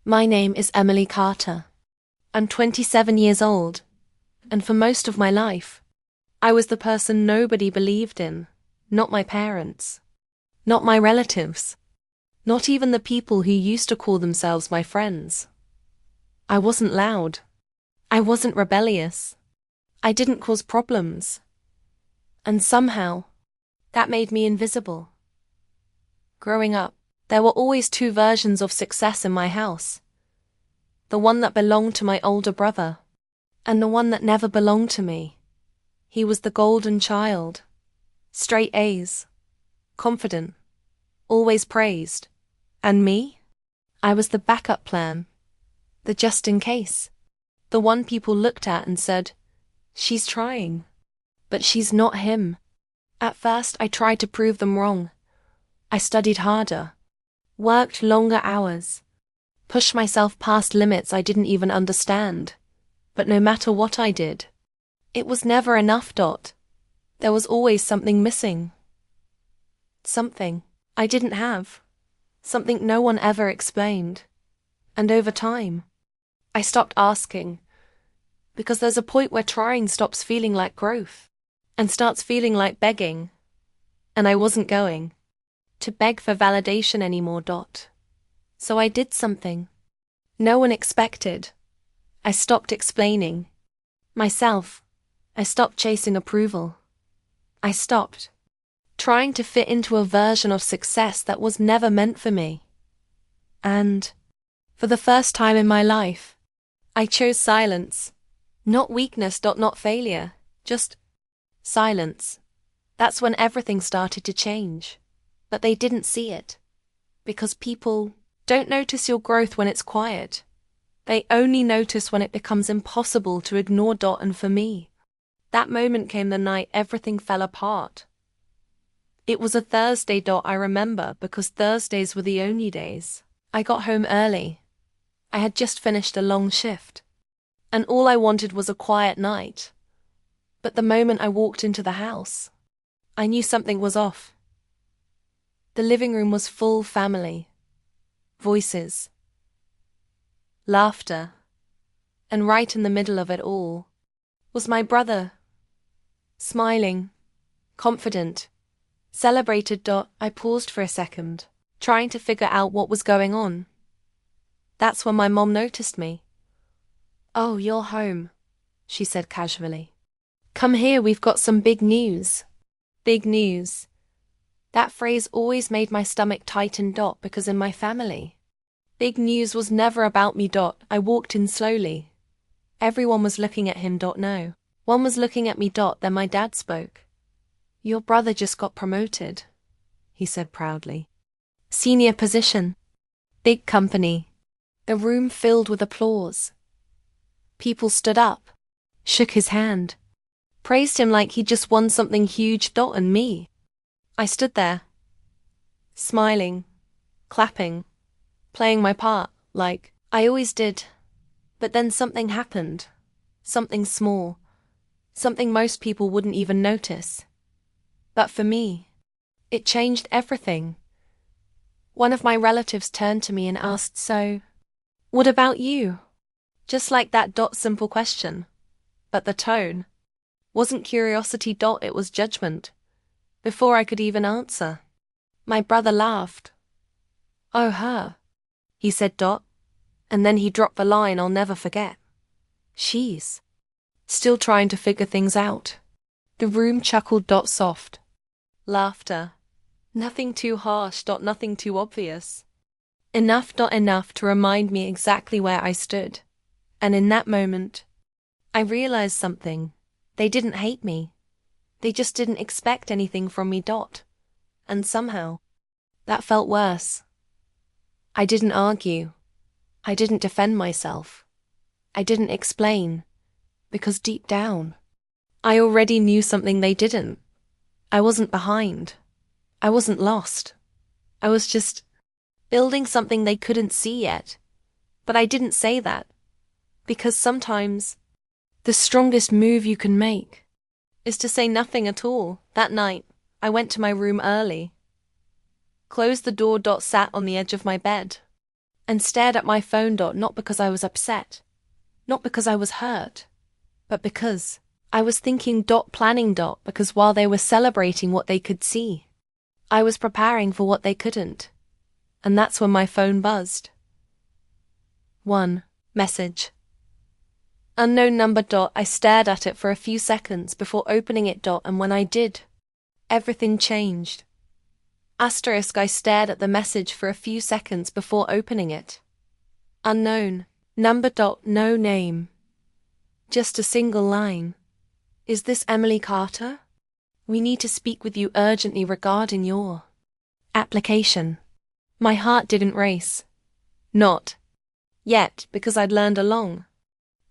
My name is Emily Carter. I'm 27 years old, and for most of my life, I was the person nobody believed in, not my parents, not my relatives, not even the people who used to call themselves my friends. I wasn't loud. I wasn't rebellious. I didn't cause problems. And somehow, that made me invisible. Growing up, there were always two versions of success in my house. The one that belonged to my older brother, and the one that never belonged to me. He was the golden child. Straight A's. Confident. Always praised. And me? I was the backup plan. The just in case. The one people looked at and said, "She's trying. But she's not him." At first, I tried to prove them wrong. I studied harder. Worked longer hours. Pushed myself past limits I didn't even understand. But no matter what I did, it was never enough. There was always something missing. Something I didn't have. Something no one ever explained. And over time, I stopped asking. Because there's a point where trying stops feeling like growth and starts feeling like begging. And I wasn't going to beg for validation anymore. So I did something no one expected. I stopped explaining myself. I stopped chasing approval. I stopped trying to fit into a version of success that was never meant for me. And for the first time in my life, I chose silence. Not weakness. Not failure. Just silence. That's when everything started to change. But they didn't see it. Because people don't notice your growth when it's quiet. They only notice when it becomes impossible to ignore. And for me, that moment came the night everything fell apart. It was a Thursday. I remember because Thursdays were the only days I got home early. I had just finished a long shift, and all I wanted was a quiet night. But the moment I walked into the house, I knew something was off. The living room was full family. Voices. Laughter. And right in the middle of it all was my brother. Smiling. Confident. Celebrated. I paused for a second, trying to figure out what was going on. That's when my mom noticed me. "Oh, you're home," she said casually. "Come here, we've got some big news." Big news. That phrase always made my stomach tighten. Because in my family, big news was never about me. I walked in slowly. Everyone was looking at him. No. One was looking at me. Then my dad spoke. "Your brother just got promoted," he said proudly. "Senior position. Big company." The room filled with applause. People stood up, shook his hand, praised him like he'd just won something huge. And me, I stood there, smiling, clapping, playing my part, like I always did. But then something happened. Something small. Something most people wouldn't even notice. But for me, it changed everything. One of my relatives turned to me and asked, "So, what about you?" Just like that. Simple question. But the tone wasn't curiosity. It was judgment. Before I could even answer, my brother laughed. "Oh, her," he said. And then he dropped the line I'll never forget. "She's still trying to figure things out." The room chuckled. Soft. Laughter. Nothing too harsh. Nothing too obvious. Enough. Enough to remind me exactly where I stood. And in that moment, I realized something. They didn't hate me. They just didn't expect anything from me. And somehow, that felt worse. I didn't argue. I didn't defend myself. I didn't explain. Because deep down, I already knew something they didn't. I wasn't behind. I wasn't lost. I was just building something they couldn't see yet. But I didn't say that. Because sometimes, the strongest move you can make is to say nothing at all. That night, I went to my room early. Closed the door. Sat on the edge of my bed. and stared at my phone. Not because I was upset, not because I was hurt, but because I was thinking. Planning. Because while they were celebrating what they could see, I was preparing for what they couldn't. And that's when my phone buzzed. 1. Message. Unknown number. I stared at it for a few seconds before opening it. And when I did, everything changed. Asterisk. I stared at the message for a few seconds before opening it. Unknown number. No name. Just a single line. Is this Emily Carter? We need to speak with you urgently regarding your application. My heart didn't race. Not yet, because I'd learned a long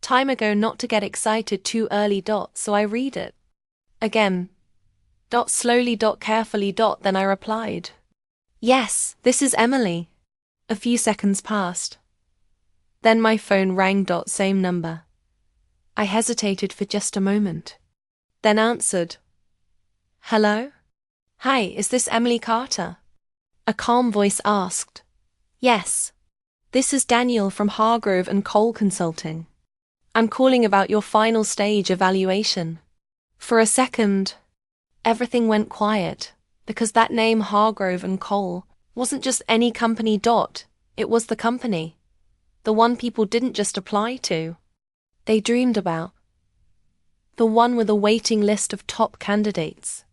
time ago not to get excited too early. So I read it again. Slowly. Carefully. Then I replied, "Yes, this is Emily." A few seconds passed. Then my phone rang. Same number. I hesitated for just a moment, then answered. "Hello? Hi, is this Emily Carter?" A calm voice asked. "Yes. This is Daniel from Hargrove and Cole Consulting. I'm calling about your final stage evaluation." For a second, everything went quiet, because that name Hargrove and Cole wasn't just any company. It was the company. The one people didn't just apply to. They dreamed about. The one with a waiting list of top candidates.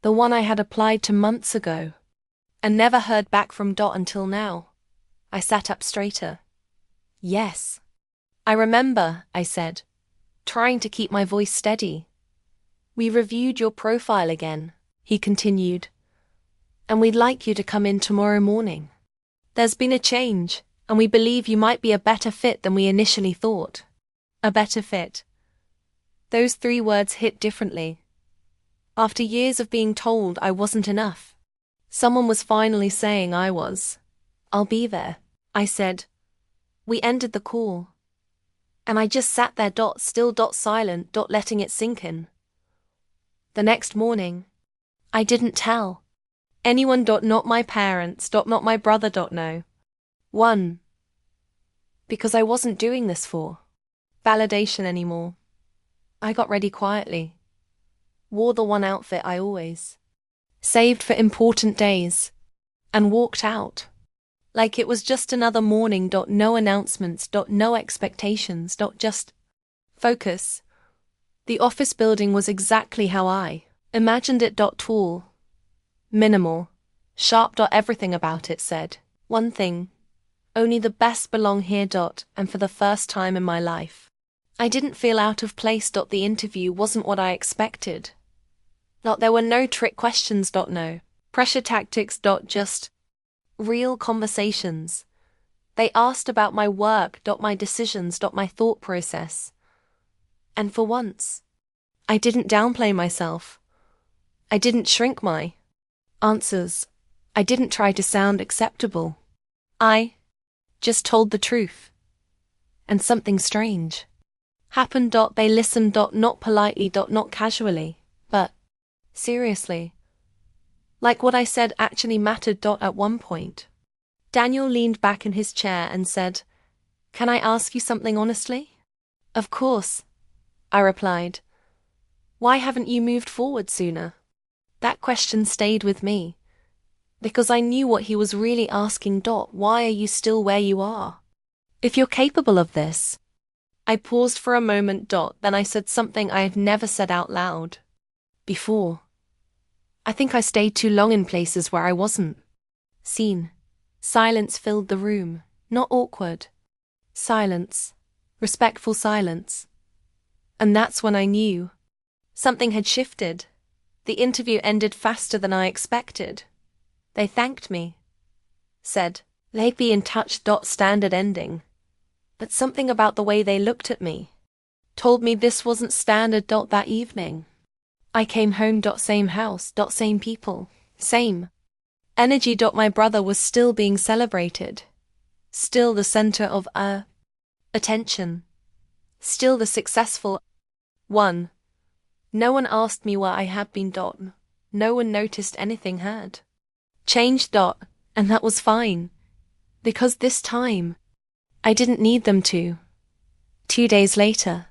The one I had applied to months ago, and never heard back from. Until now. I sat up straighter. "Yes. I remember," I said, trying to keep my voice steady. "We reviewed your profile again," he continued, "and we'd like you to come in tomorrow morning. There's been a change, and we believe you might be a better fit than we initially thought." A better fit. Those 3 words hit differently. After years of being told I wasn't enough, someone was finally saying I was. "I'll be there," I said. We ended the call, and I just sat there. Still. Silent. Letting it sink in. The next morning, I didn't tell anyone. Not my parents. Not my brother. No. 1. Because I wasn't doing this for validation anymore. I got ready quietly. Wore the one outfit I always saved for important days, and walked out. Like it was just another morning. No announcements. No expectations. Just focus. The office building was exactly how I imagined it. Tall, minimal, sharp. Everything about it said one thing: only the best belong here. And for the first time in my life, I didn't feel out of place. The interview wasn't what I expected. There were no trick questions. No pressure tactics. Just real conversations. They asked about my work. My decisions. My thought process. And for once, I didn't downplay myself. I didn't shrink my answers. I didn't try to sound acceptable. I just told the truth. And something strange happened. They listened. Not politely. Not casually, but seriously. Like what I said actually mattered. At one point, Daniel leaned back in his chair and said, "Can I ask you something honestly?" "Of course," I replied. "Why haven't you moved forward sooner?" That question stayed with me, because I knew what he was really asking. Why are you still where you are? If you're capable of this. I paused for a moment. Then I said something I had never said out loud before. I think I stayed too long in places where I wasn't seen. Silence filled the room. Not awkward silence. Respectful silence. And that's when I knew something had shifted. The interview ended faster than I expected. They thanked me, said they'd be in touch. Standard ending. But something about the way they looked at me told me this wasn't standard. That evening, I came home. Same house. Same people. Same energy. My brother was still being celebrated. Still the center of attention. Still the successful one. No one asked me where I had been. No one noticed anything had changed. And that was fine. Because this time, I didn't need them to. 2 days later,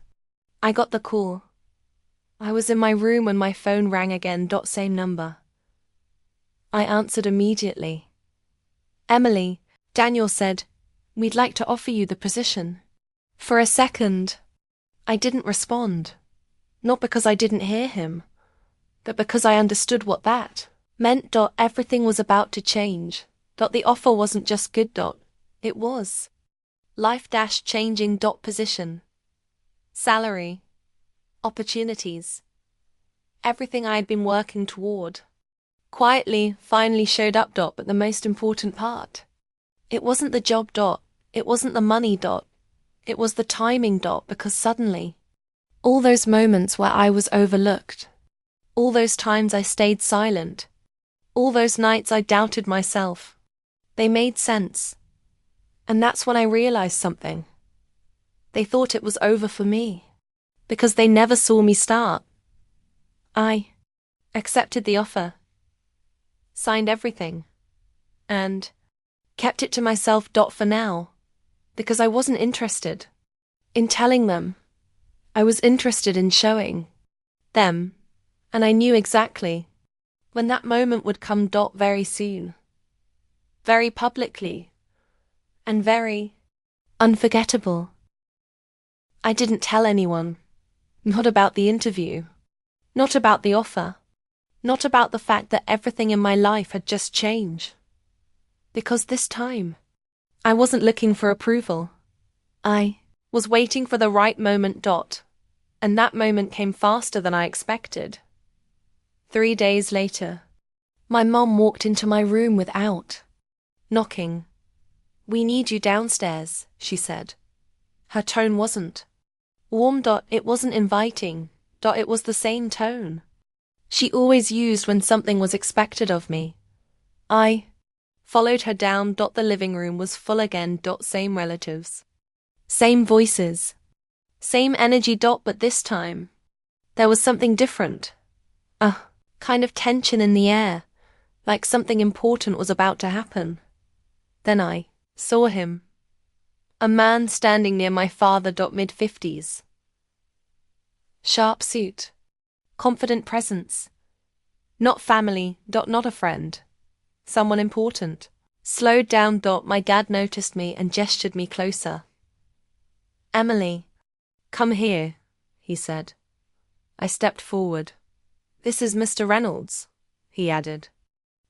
I got the call. I was in my room when my phone rang again. Same number. I answered immediately. Emily, Daniel said, we'd like to offer you the position. For a second, I didn't respond. Not because I didn't hear him, but because I understood what that meant. Everything was about to change. The offer wasn't just good. It was life-changing. Position, salary, opportunities. Everything I had been working toward quietly finally showed up. But the most important part, it wasn't the job. It wasn't the money. It was the timing. Because suddenly, all those moments where I was overlooked, all those times I stayed silent, all those nights I doubted myself, they made sense. And that's when I realized something. They thought it was over for me, because they never saw me start. I accepted the offer, signed everything, and kept it to myself. For now, because I wasn't interested in telling them. I was interested in showing them, and I knew exactly when that moment would come. Very soon, very publicly, and very unforgettable. I didn't tell anyone, not about the interview, not about the offer, not about the fact that everything in my life had just changed. Because this time, I wasn't looking for approval. I was waiting for the right moment. And that moment came faster than I expected. 3 days later, my mom walked into my room without knocking. We need you downstairs, she said. Her tone wasn't warm. It wasn't inviting. It was the same tone she always used when something was expected of me. I followed her down. The living room was full again. Same relatives, same voices, same energy. But this time, there was something different. A kind of tension in the air, like something important was about to happen. Then I saw him. A man standing near my father. Mid-50s. Sharp suit. Confident presence. Not family. Not a friend. Someone important. Slowed down. My dad noticed me and gestured me closer. Emily, come here, he said. I stepped forward. This is Mr. Reynolds, he added.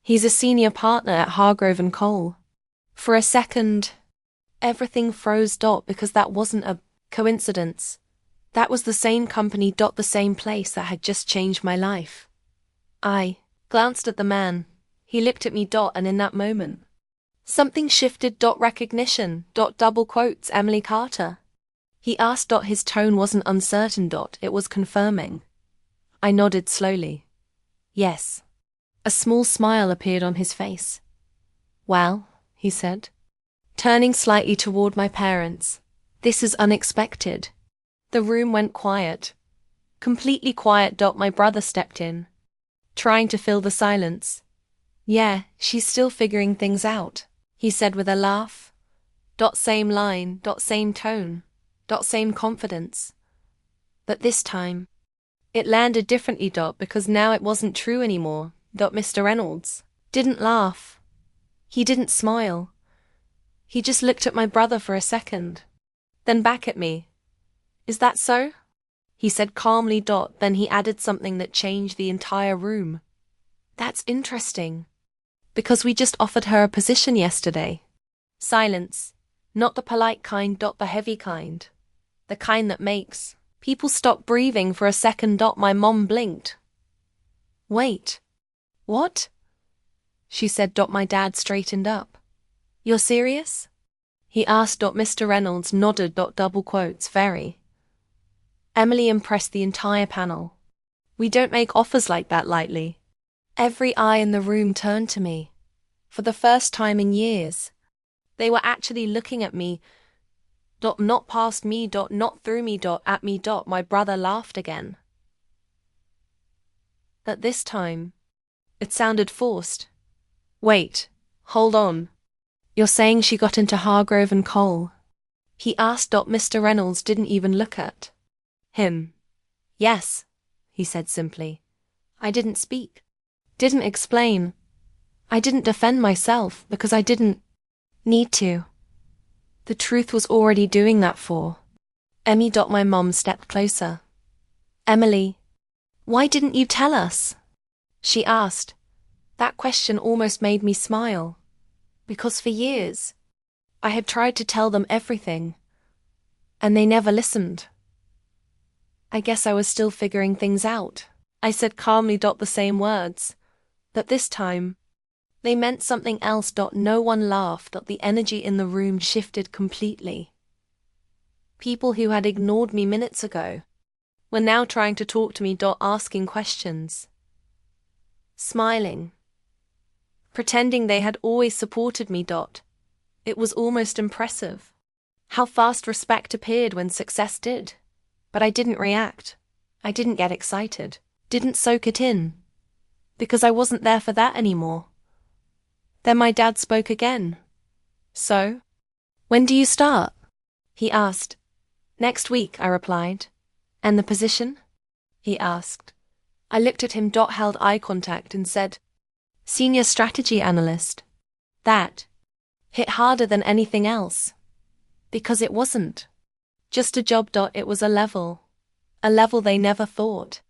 He's a senior partner at Hargrove & Cole. For a second, everything froze. Because that wasn't a coincidence. That was the same company. The same place that had just changed my life. I glanced at the man. He looked at me. And in that moment, something shifted. Recognition. Double quotes. Emily Carter. He asked. His tone wasn't uncertain. It was confirming. I nodded slowly. Yes. A small smile appeared on his face. Well, he said, turning slightly toward my parents, this is unexpected. The room went quiet. Completely quiet. My brother stepped in, trying to fill the silence. Yeah, she's still figuring things out, he said with a laugh. Same line. Same tone. Same confidence. But this time, it landed differently. Because now it wasn't true anymore. Mr. Reynolds didn't laugh. He didn't smile. He just looked at my brother for a second, then back at me. Is that so? He said calmly. Then he added something that changed the entire room. That's interesting. Because we just offered her a position yesterday. Silence. Not the polite kind. The heavy kind. The kind that makes people stop breathing for a second. My mom blinked. Wait. What? She said. My dad straightened up. You're serious? He asked. Mr. Reynolds nodded. Double quotes. Very. Emily impressed the entire panel. We don't make offers like that lightly. Every eye in the room turned to me. For the first time in years, they were actually looking at me. Not past me. Not through me. At me. My brother laughed again. At this time, it sounded forced. Wait, hold on. You're saying she got into Hargrove and Cole? He asked. Mr. Reynolds didn't even look at him. Yes, he said simply. I didn't speak. Didn't explain. I didn't defend myself because I didn't need to. The truth was already doing that for Emmy. My mom stepped closer. Emily, why didn't you tell us? She asked. That question almost made me smile. Because for years, I had tried to tell them everything, and they never listened. I guess I was still figuring things out. I said calmly. The same words, but this time, they meant something else. No one laughed. The energy in the room shifted completely. People who had ignored me minutes ago were now trying to talk to me. Asking questions, smiling, pretending they had always supported me. It was almost impressive how fast respect appeared when success did. But I didn't react. I didn't get excited. Didn't soak it in. Because I wasn't there for that anymore. Then my dad spoke again. So? When do you start? He asked. Next week, I replied. And the position? He asked. I looked at him. Held eye contact and said, Senior Strategy Analyst. That hit harder than anything else. Because it wasn't just a job. It was a level they never thought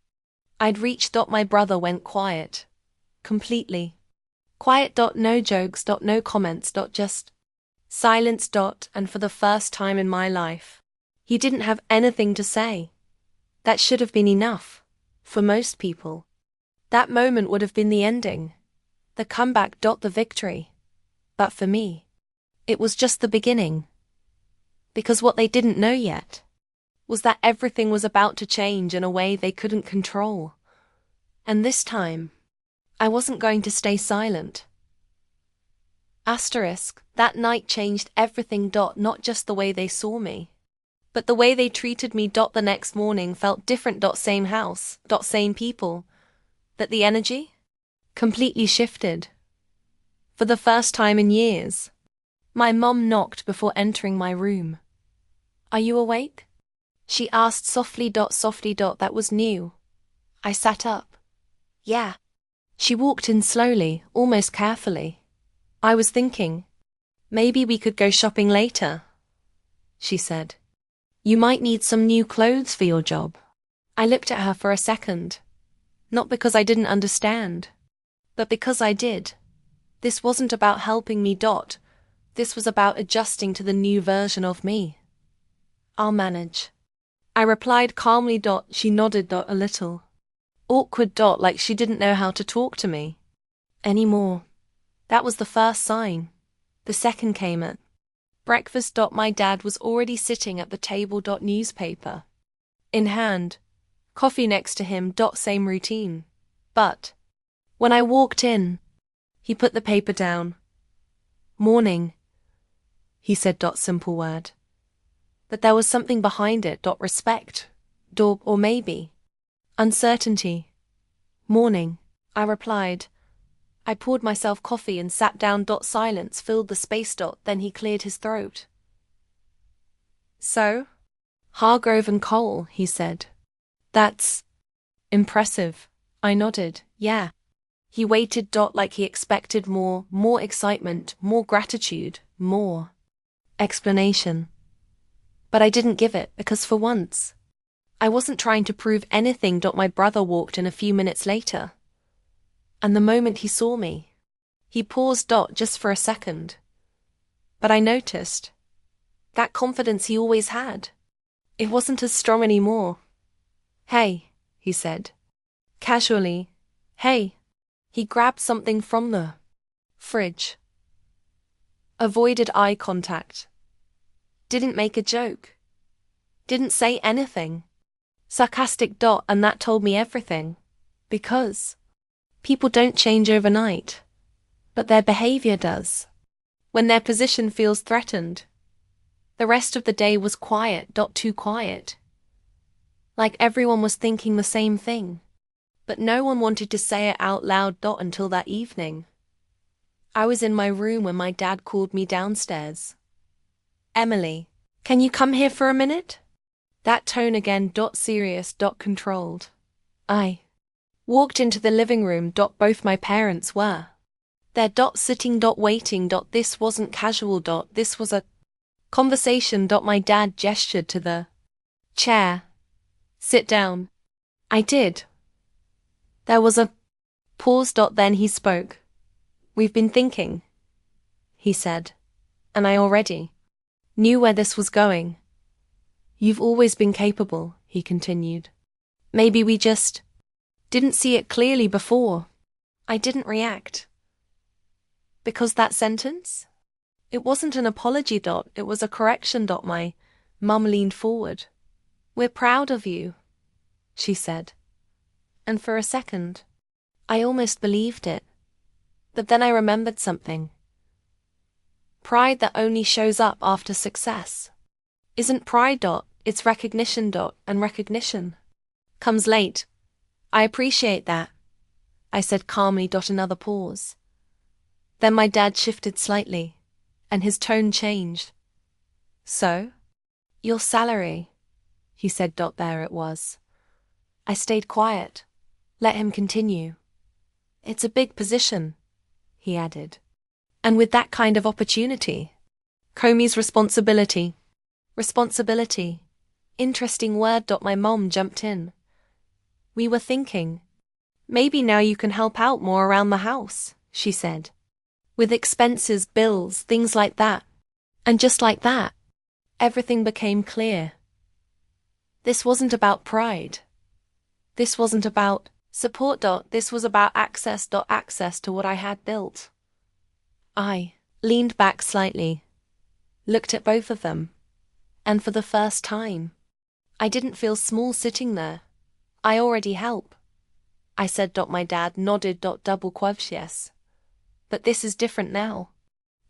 I'd reached. My brother went quiet. Completely quiet. No jokes. No comments. Just silence. And for the first time in my life, he didn't have anything to say. That should have been enough. For most people, that moment would have been the ending, the comeback. The victory. But for me, it was just the beginning. Because what they didn't know yet was that everything was about to change in a way they couldn't control. And this time, I wasn't going to stay silent. Asterisk, that night changed everything. Not just the way they saw me, but the way they treated me. The next morning felt different. Same house. Same people. That the energy completely shifted. For the first time in years, my mom knocked before entering my room. Are you awake? She asked softly. That was new. I sat up. Yeah. She walked in slowly, almost carefully. I was thinking, maybe we could go shopping later, she said. You might need some new clothes for your job. I looked at her for a second. Not because I didn't understand, but because I did. This wasn't about helping me. This was about adjusting to the new version of me. I'll manage, I replied calmly. She nodded. A little awkward. Like she didn't know how to talk to me anymore. That was the first sign. The second came at breakfast. My dad was already sitting at the table. Newspaper in hand, coffee next to him. Same routine. But when I walked in, he put the paper down. Morning, he said. Simple word. That there was something behind it. Respect. Or maybe uncertainty. Morning, I replied. I poured myself coffee and sat down. Silence filled the space. Then he cleared his throat. So? Hargrove and Cole, he said. That's impressive. I nodded. Yeah. He waited. Like he expected more excitement, more gratitude, more explanation. But I didn't give it because for once, I wasn't trying to prove anything. My brother walked in a few minutes later. And the moment he saw me, he paused. Just for a second. But I noticed that confidence he always had. It wasn't as strong anymore. Hey, he said. Casually. Hey. He grabbed something from the fridge. Avoided eye contact. Didn't make a joke. Didn't say anything. Sarcastic. And that told me everything. Because people don't change overnight. But their behavior does. When their position feels threatened. The rest of the day was quiet. Too quiet. Like everyone was thinking the same thing. But no one wanted to say it out loud. Until that evening. I was in my room when my dad called me downstairs. Emily, can you come here for a minute? That tone again, serious, controlled. I walked into the living room. Both my parents were there. Sitting. Waiting. This wasn't casual. This was a conversation. My dad gestured to the chair. Sit down. I did. There was a pause. Then he spoke. We've been thinking, he said, and I already knew where this was going. You've always been capable, he continued. Maybe we just didn't see it clearly before. I didn't react. Because that sentence? It wasn't an apology. It was a correction. My mum leaned forward. We're proud of you, she said. And for a second, I almost believed it. But then I remembered something. Pride that only shows up after success isn't pride. It's recognition. And recognition comes late. I appreciate that, I said calmly. Another pause. Then my dad shifted slightly, and his tone changed. So? Your salary, he said. There it was. I stayed quiet. Let him continue. It's a big position, he added. And with that kind of opportunity, Comey's responsibility. Responsibility. Interesting word. My mom jumped in. We were thinking, maybe now you can help out more around the house, she said. With expenses, bills, things like that. And just like that, everything became clear. This wasn't about pride. This wasn't about support. This was about access. Access to what I had built. I leaned back slightly, looked at both of them, and for the first time, I didn't feel small sitting there. I already help, I said. My dad nodded. Double quotes, yes. But this is different now.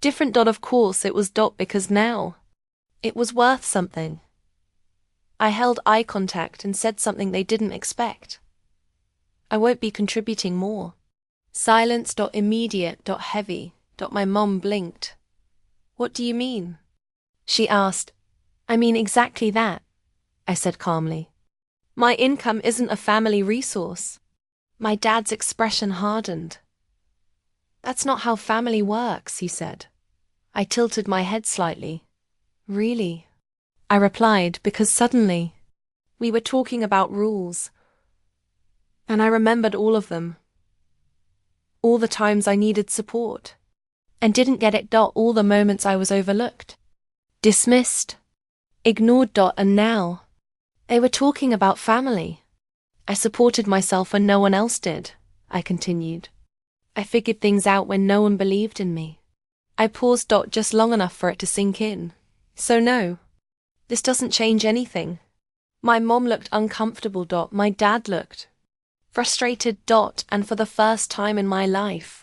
Different. Of course it was. Because now, it was worth something. I held eye contact and said something they didn't expect. I won't be contributing more. Silence. Immediate. Heavy. My mom blinked. What do you mean? She asked. I mean exactly that, I said calmly. My income isn't a family resource. My dad's expression hardened. That's not how family works, he said. I tilted my head slightly. Really? I replied, because suddenly, we were talking about rules. And I remembered all of them. All the times I needed support. And didn't get it. All the moments I was overlooked, dismissed, ignored. And now, they were talking about family. I supported myself when no one else did, I continued. I figured things out when no one believed in me. I paused. Just long enough for it to sink in. So no, this doesn't change anything. My mom looked uncomfortable. My dad looked frustrated. And for the first time in my life,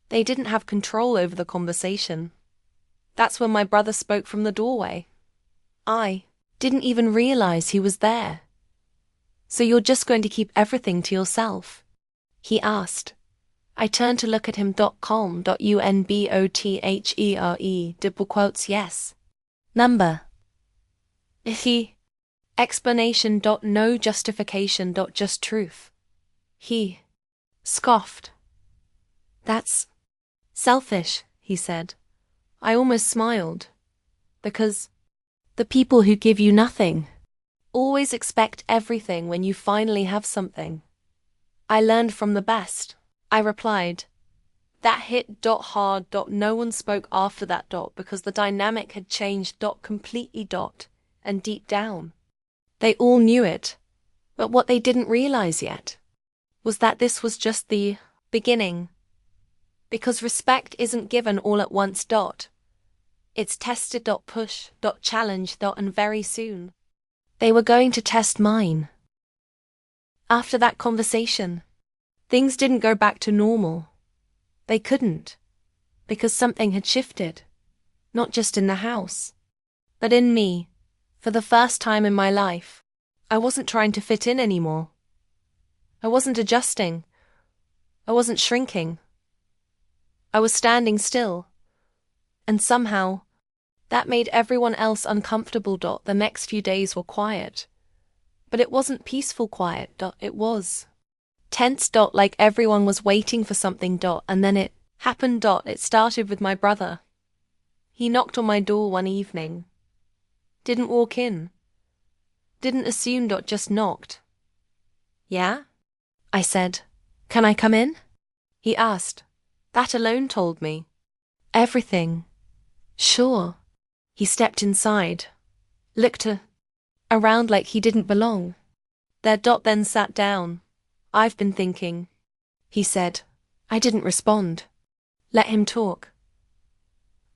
they didn't have control over the conversation. That's when my brother spoke from the doorway. I didn't even realize he was there. So you're just going to keep everything to yourself? He asked. I turned to look at him. Calm. Unbothere. Double quotes, yes. Number. He. Explanation. No justification. Just truth. He scoffed. That's selfish, he said. I almost smiled. Because the people who give you nothing always expect everything when you finally have something. I learned from the best, I replied. That hit. Hard. No one spoke after that. Because the dynamic had changed. Completely. And deep down, they all knew it. But what they didn't realize yet was that this was just the beginning. Because respect isn't given all at once. It's tested. Push. Challenge. And very soon, they were going to test mine. After that conversation, things didn't go back to normal. They couldn't. Because something had shifted. Not just in the house, but in me. For the first time in my life, I wasn't trying to fit in anymore. I wasn't adjusting. I wasn't shrinking. I was standing still. And somehow, that made everyone else uncomfortable. The next few days were quiet. But it wasn't peaceful quiet. It was tense. Like everyone was waiting for something. And then it happened. It started with my brother. He knocked on my door one evening. Didn't walk in. Didn't assume. Just knocked. Yeah? I said. Can I come in? He asked. That alone told me everything. Sure. He stepped inside. Looked around like he didn't belong. There. Then sat down. I've been thinking, he said. I didn't respond. Let him talk.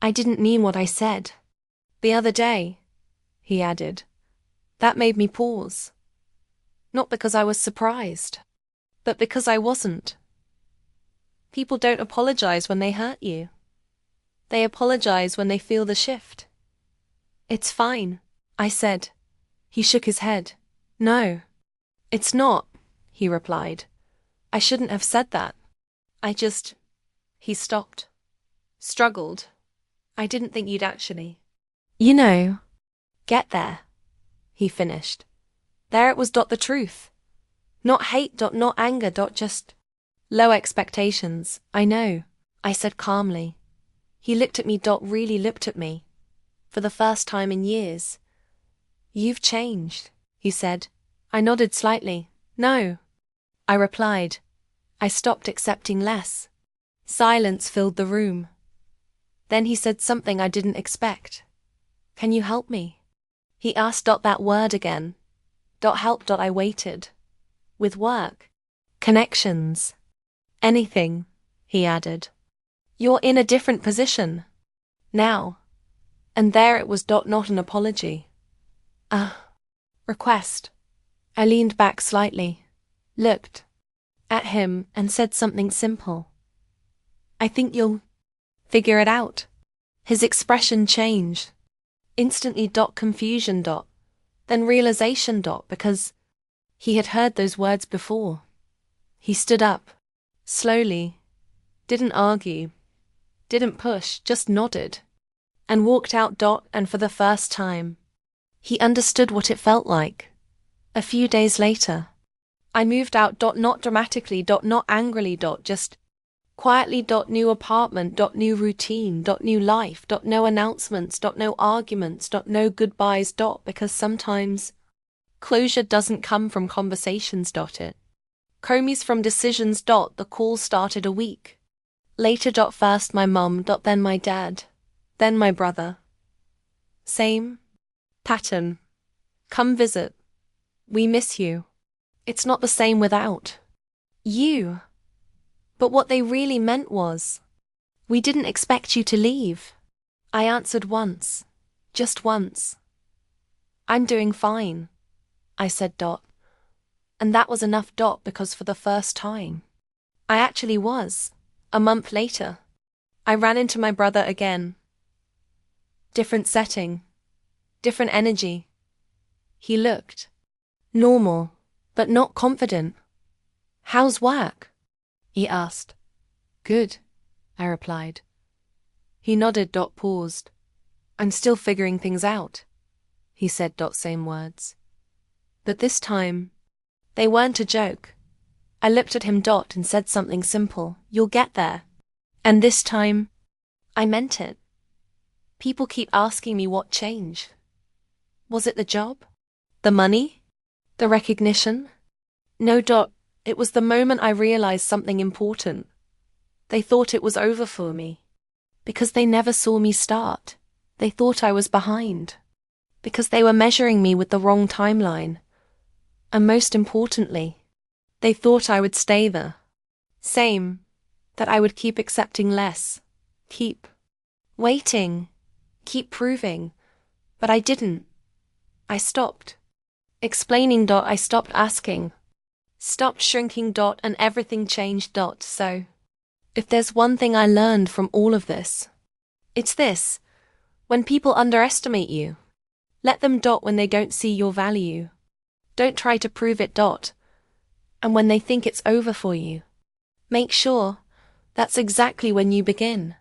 I didn't mean what I said. The other day, he added. That made me pause. Not because I was surprised, but because I wasn't. People don't apologize when they hurt you. They apologize when they feel the shift. It's fine, I said. He shook his head. No, it's not, he replied. I shouldn't have said that. He stopped. Struggled. I didn't think you'd actually. Get there, he finished. There it was. The truth. Not hate. Not anger. Just low expectations. I know, I said calmly. He looked at me. Really looked at me. For the first time in years. You've changed, he said. I nodded slightly. No, I replied. I stopped accepting less. Silence filled the room. Then he said something I didn't expect. Can you help me? He asked. That word again. Help. I waited. With work. Connections. Anything, he added. You're in a different position. Now. And there it was. Not an apology. A request. I leaned back slightly, looked at him and said something simple. I think you'll figure it out. His expression changed. Instantly. Confusion. Then realization. Because he had heard those words before. He stood up, slowly, didn't argue, didn't push, just nodded, and walked out. And for the first time, he understood what it felt like. A few days later, I moved out. Not dramatically. Not angrily. Just quietly. New apartment. New routine. New life. No announcements. No arguments. No goodbyes. Because sometimes closure doesn't come from conversations. It comes from decisions. The call started a week later. First my mum. Then my dad. Then my brother. Same pattern. Come visit. We miss you. It's not the same without you. But what they really meant was, we didn't expect you to leave. I answered once. Just once. I'm doing fine, I said. And that was enough. Because for the first time, I actually was. A month later, I ran into my brother again. Different setting. Different energy. He looked normal, but not confident. How's work? He asked. Good, I replied. He nodded. Paused. I'm still figuring things out, he said. Same words. But this time, they weren't a joke. I looked at him. And said something simple. You'll get there. And this time, I meant it. People keep asking me what changed. Was it the job? The money? The recognition? No. It was the moment I realized something important. They thought it was over for me. Because they never saw me start. They thought I was behind. Because they were measuring me with the wrong timeline. And most importantly, they thought I would stay the same. That I would keep accepting less. Keep waiting. Keep proving. But I didn't. I stopped explaining. I stopped asking. Stopped shrinking. And everything changed. So, if there's one thing I learned from all of this, it's this. When people underestimate you, let them. When they don't see your value, don't try to prove it. And when they think it's over for you, make sure That's exactly when you begin.